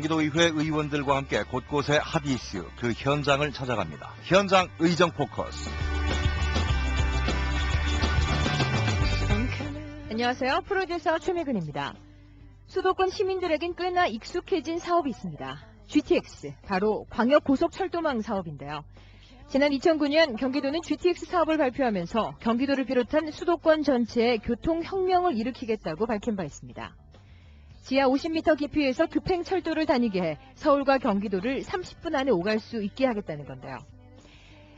경기도의회 의원들과 함께 곳곳의 핫 이슈, 그 현장을 찾아갑니다. 현장 의정 포커스. 안녕하세요. 프로듀서 최미근입니다. 수도권 시민들에겐 꽤나 익숙해진 사업이 있습니다. GTX, 바로 광역고속철도망 사업인데요. 지난 2009년 경기도는 GTX 사업을 발표하면서 경기도를 비롯한 수도권 전체에 교통혁명을 일으키겠다고 밝힌 바 있습니다. 지하 50m 깊이에서 급행철도를 다니게 해 서울과 경기도를 30분 안에 오갈 수 있게 하겠다는 건데요.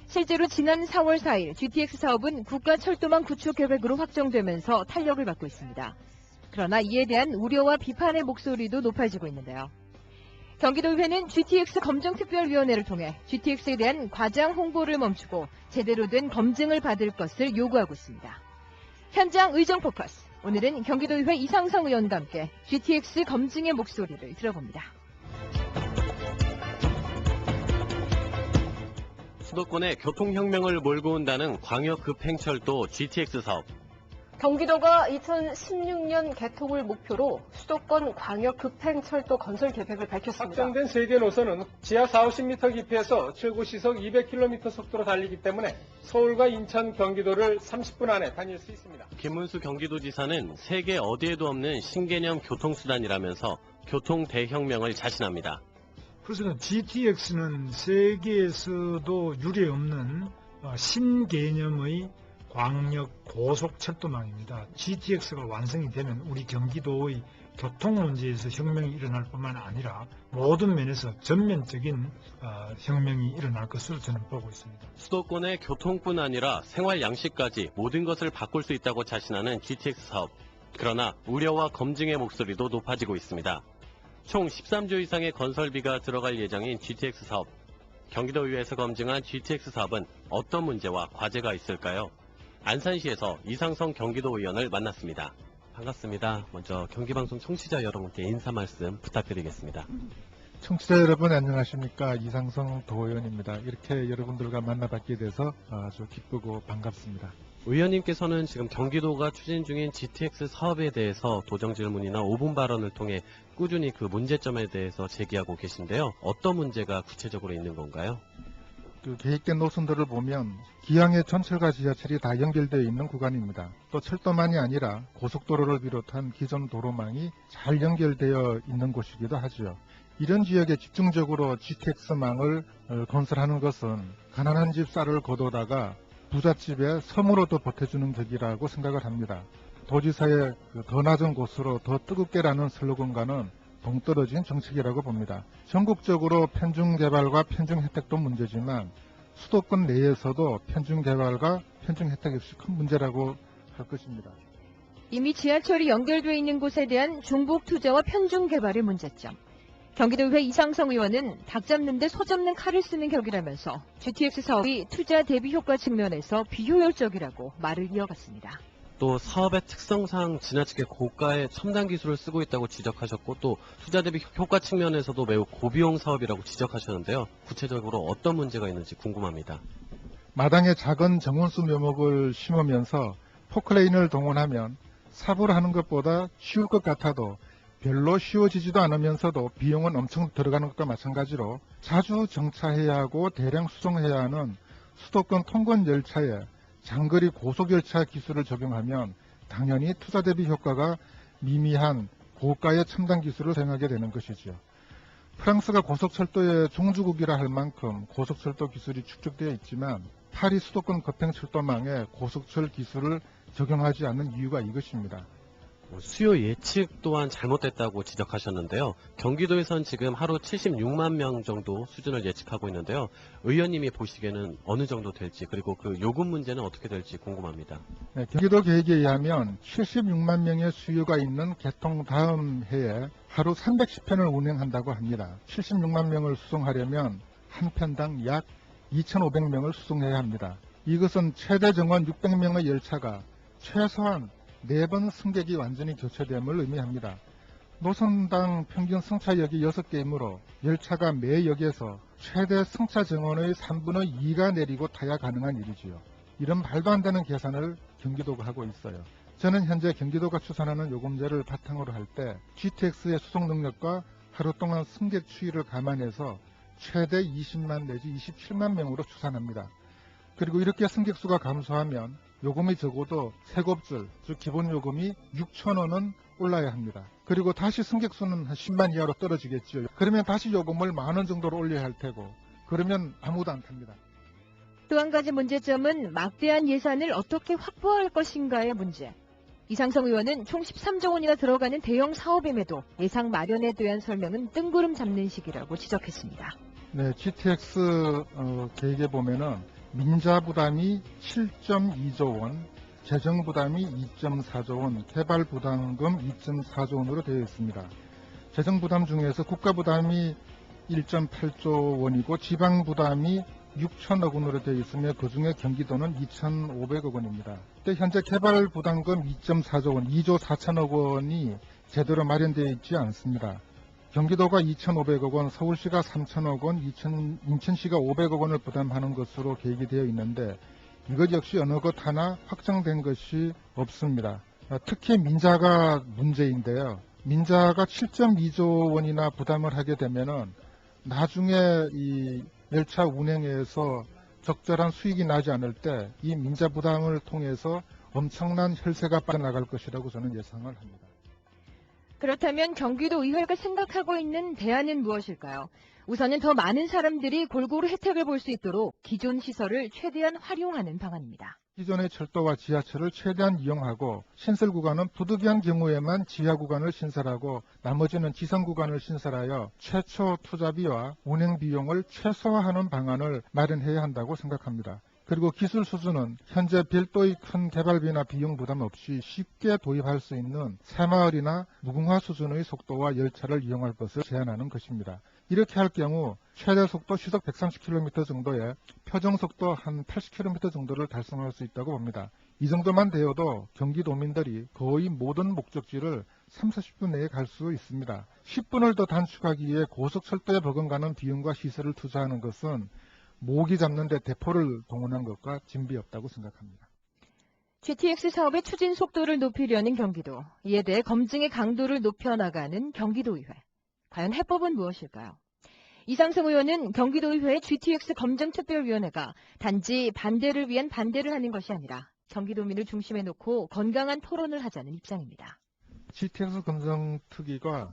실제로 지난 4월 4일 GTX 사업은 국가철도망 구축 계획으로 확정되면서 탄력을 받고 있습니다. 그러나 이에 대한 우려와 비판의 목소리도 높아지고 있는데요. 경기도의회는 GTX 검증특별위원회를 통해 GTX에 대한 과장 홍보를 멈추고 제대로 된 검증을 받을 것을 요구하고 있습니다. 현장 의정 포커스. 오늘은 경기도의회 이상성 의원과 함께 GTX 검증의 목소리를 들어봅니다. 수도권에 교통혁명을 몰고 온다는 광역급행철도 GTX 사업. 경기도가 2016년 개통을 목표로 수도권 광역급행철도 건설 계획을 밝혔습니다. 확정된 3개 노선은 지하 40, 50m 깊이에서 최고 시속 200km 속도로 달리기 때문에 서울과 인천, 경기도를 30분 안에 다닐 수 있습니다. 김문수 경기도지사는 세계 어디에도 없는 신개념 교통수단이라면서 교통 대혁명을 자신합니다. 그래서 GTX는 세계에서도 유례없는 신개념의 광역 고속철도망입니다. GTX가 완성이 되면 우리 경기도의 교통 문제에서 혁명이 일어날 뿐만 아니라 모든 면에서 전면적인 혁명이 일어날 것으로 저는 보고 있습니다. 수도권의 교통뿐 아니라 생활 양식까지 모든 것을 바꿀 수 있다고 자신하는 GTX 사업. 그러나 우려와 검증의 목소리도 높아지고 있습니다. 총 13조 이상의 건설비가 들어갈 예정인 GTX 사업. 경기도의회에서 검증한 GTX 사업은 어떤 문제와 과제가 있을까요? 안산시에서 이상성 경기도의원을 만났습니다. 반갑습니다. 먼저 경기방송 청취자 여러분께 인사 말씀 부탁드리겠습니다. 청취자 여러분 안녕하십니까. 이상성 도의원입니다. 이렇게 여러분들과 만나뵙게 돼서 아주 기쁘고 반갑습니다. 의원님께서는 지금 경기도가 추진 중인 GTX 사업에 대해서 도정 질문이나 5분 발언을 통해 꾸준히 그 문제점에 대해서 제기하고 계신데요. 어떤 문제가 구체적으로 있는 건가요? 그 계획된 노선들을 보면 기왕에 전철과 지하철이 다 연결되어 있는 구간입니다. 또 철도만이 아니라 고속도로를 비롯한 기존 도로망이 잘 연결되어 있는 곳이기도 하죠. 이런 지역에 집중적으로 GTX망을 건설하는 것은 가난한 집 쌀을 거두다가 부잣집에 섬으로도 보태주는 격이라고 생각을 합니다. 도지사의 더 낮은 곳으로 더 뜨겁게라는 슬로건과는 동떨어진 정책이라고 봅니다. 전국적으로 편중개발과 편중혜택도 문제지만 수도권 내에서도 편중개발과 편중혜택 역시 큰 문제라고 할 것입니다. 이미 지하철이 연결되어 있는 곳에 대한 중복 투자와 편중개발의 문제점. 경기도의회 이상성 의원은 닭 잡는 데 소 잡는 칼을 쓰는 격이라면서 GTX 사업이 투자 대비 효과 측면에서 비효율적이라고 말을 이어갔습니다. 또 사업의 특성상 지나치게 고가의 첨단 기술을 쓰고 있다고 지적하셨고 또 투자 대비 효과 측면에서도 매우 고비용 사업이라고 지적하셨는데요. 구체적으로 어떤 문제가 있는지 궁금합니다. 마당에 작은 정원수 묘목을 심으면서 포크레인을 동원하면 삽으로 하는 것보다 쉬울 것 같아도 별로 쉬워지지도 않으면서도 비용은 엄청 들어가는 것과 마찬가지로 자주 정차해야 하고 대량 수송해야 하는 수도권 통근 열차에 장거리 고속열차 기술을 적용하면 당연히 투자 대비 효과가 미미한 고가의 첨단 기술을 사용하게 되는 것이죠. 프랑스가 고속철도의 종주국이라 할 만큼 고속철도 기술이 축적되어 있지만 파리 수도권 급행철도망에 고속철 기술을 적용하지 않는 이유가 이것입니다. 수요 예측 또한 잘못됐다고 지적하셨는데요. 경기도에선 지금 하루 76만 명 정도 수준을 예측하고 있는데요. 의원님이 보시기에는 어느 정도 될지 그리고 그 요금 문제는 어떻게 될지 궁금합니다. 네, 경기도 계획에 의하면 76만 명의 수요가 있는 개통 다음 해에 하루 310편을 운행한다고 합니다. 76만 명을 수송하려면 한 편당 약 2,500명을 수송해야 합니다. 이것은 최대 정원 600명의 열차가 최소한 4번 승객이 완전히 교체됨을 의미합니다. 노선당 평균 승차역이 6개이므로 열차가 매 역에서 최대 승차 정원의 3분의 2가 내리고 타야 가능한 일이지요. 이런 말도 안 되는 계산을 경기도가 하고 있어요. 저는 현재 경기도가 추산하는 요금제를 바탕으로 할 때 GTX의 수송 능력과 하루 동안 승객 추이를 감안해서 최대 20만 내지 27만 명으로 추산합니다. 그리고 이렇게 승객 수가 감소하면 요금이 적어도 세곱줄, 즉 기본 요금이 6,000원은 올라야 합니다. 그리고 다시 승객 수는 한 10만 이하로 떨어지겠죠. 그러면 다시 요금을 10,000원 정도로 올려야 할 테고, 그러면 아무도 안 탑니다. 또 한 가지 문제점은 막대한 예산을 어떻게 확보할 것인가의 문제. 이상성 의원은 총 13조 원이나 들어가는 대형 사업임에도 예상 마련에 대한 설명은 뜬구름 잡는 식이라고 지적했습니다. 네, GTX 계획에 보면은 민자 부담이 7.2조 원, 재정 부담이 2.4조 원, 개발 부담금 2.4조 원으로 되어 있습니다. 재정 부담 중에서 국가 부담이 1.8조 원이고 지방 부담이 6천억 원으로 되어 있으며 그중에 경기도는 2,500억 원입니다. 현재 개발 부담금 2.4조 원, 2조 4천억 원이 제대로 마련되어 있지 않습니다. 경기도가 2,500억 원, 서울시가 3천억 원, 인천시가 500억 원을 부담하는 것으로 계획이 되어 있는데 이것 역시 어느 것 하나 확정된 것이 없습니다. 특히 민자가 문제인데요. 민자가 7.2조 원이나 부담을 하게 되면은 나중에 이 열차 운행에서 적절한 수익이 나지 않을 때 이 민자 부담을 통해서 엄청난 혈세가 빠져나갈 것이라고 저는 예상을 합니다. 그렇다면 경기도 의회가 생각하고 있는 대안은 무엇일까요? 우선은 더 많은 사람들이 골고루 혜택을 볼 수 있도록 기존 시설을 최대한 활용하는 방안입니다. 기존의 철도와 지하철을 최대한 이용하고 신설 구간은 부득이한 경우에만 지하 구간을 신설하고 나머지는 지상 구간을 신설하여 최초 투자비와 운행 비용을 최소화하는 방안을 마련해야 한다고 생각합니다. 그리고 기술 수준은 현재 별도의 큰 개발비나 비용 부담 없이 쉽게 도입할 수 있는 새마을이나 무궁화 수준의 속도와 열차를 이용할 것을 제안하는 것입니다. 이렇게 할 경우 최대 속도 시속 130km 정도에 표정 속도 한 80km 정도를 달성할 수 있다고 봅니다. 이 정도만 되어도 경기도민들이 거의 모든 목적지를 30-40분 내에 갈 수 있습니다. 10분을 더 단축하기 위해 고속철도에 버금가는 비용과 시설을 투자하는 것은 모기 잡는 데 대포를 동원한 것과 진비 없다고 생각합니다. GTX 사업의 추진 속도를 높이려는 경기도, 이에 대해 검증의 강도를 높여나가는 경기도의회. 과연 해법은 무엇일까요? 이상성 의원은 경기도의회의 GTX 검증특별위원회가 단지 반대를 위한 반대를 하는 것이 아니라 경기도민을 중심에 놓고 건강한 토론을 하자는 입장입니다. GTX 검증특위가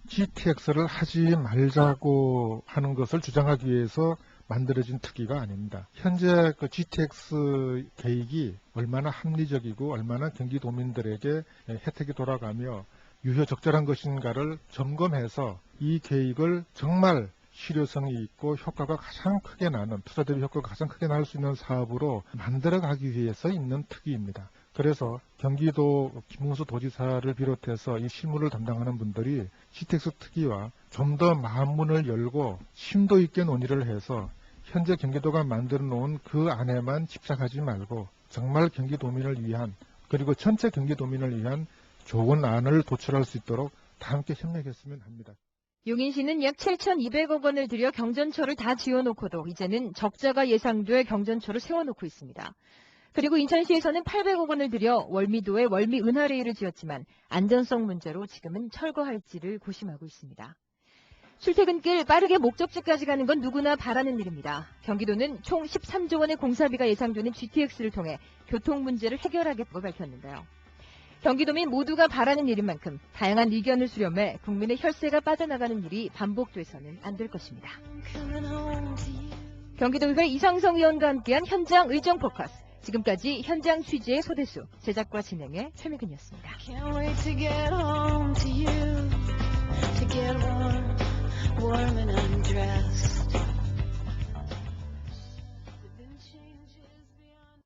GTX를 하지 말자고 하는 것을 주장하기 위해서 만들어진 특위가 아닙니다. 현재 그 GTX 계획이 얼마나 합리적이고 얼마나 경기도민들에게 혜택이 돌아가며 유효 적절한 것인가를 점검해서 이 계획을 정말 실효성이 있고 효과가 가장 크게 나는, 투자 대비 효과가 가장 크게 날 수 있는 사업으로 만들어가기 위해서 있는 특위입니다. 그래서 경기도 김웅수 도지사를 비롯해서 이 실무를 담당하는 분들이 GTX 특위와 좀 더 마음문을 열고 심도 있게 논의를 해서 현재 경기도가 만들어 놓은 그 안에만 집착하지 말고 정말 경기도민을 위한, 그리고 전체 경기도민을 위한 좋은 안을 도출할 수 있도록 다 함께 협력했으면 합니다. 용인시는 약 7,200억 원을 들여 경전철을 다 지어놓고도 이제는 적자가 예상돼 경전철을 세워놓고 있습니다. 그리고 인천시에서는 800억 원을 들여 월미도에 월미 은하레일을 지었지만 안전성 문제로 지금은 철거할지를 고심하고 있습니다. 출퇴근길 빠르게 목적지까지 가는 건 누구나 바라는 일입니다. 경기도는 총 13조 원의 공사비가 예상되는 GTX를 통해 교통 문제를 해결하겠다고 밝혔는데요. 경기도민 모두가 바라는 일인 만큼 다양한 의견을 수렴해 국민의 혈세가 빠져나가는 일이 반복돼서는 안 될 것입니다. 경기도의회 이상성 의원과 함께한 현장 의정 포커스. 지금까지 현장 취재의 소대수, 제작과 진행의 최미근이었습니다. Can't wait to get home to you, to get warm and